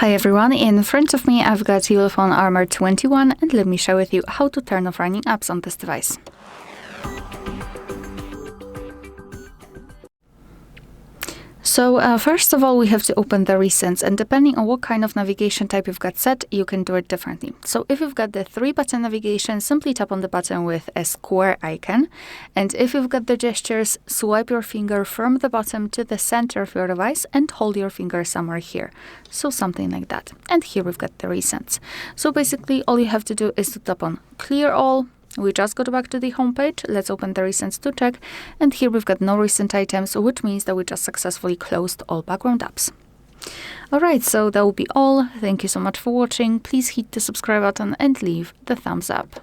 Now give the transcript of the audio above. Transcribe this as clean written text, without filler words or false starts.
Hi everyone, in front of me I've got ULEFONE Armor 21 and let me share with you how to turn off running apps on this device. So first of all, we have to open the recents, and depending on what kind of navigation type you've got set, you can do it differently. So if you've got the 3-button navigation, simply tap on the button with a square icon. And if you've got the gestures, swipe your finger from the bottom to the center of your device and hold your finger somewhere here. So something like that. And here we've got the recents. So basically all you have to do is to tap on clear all. We just go back to the home page. Let's open the recents to check. And here we've got no recent items, which means that we just successfully closed all background apps. Alright, so that will be all. Thank you so much for watching. Please hit the subscribe button and leave the thumbs up.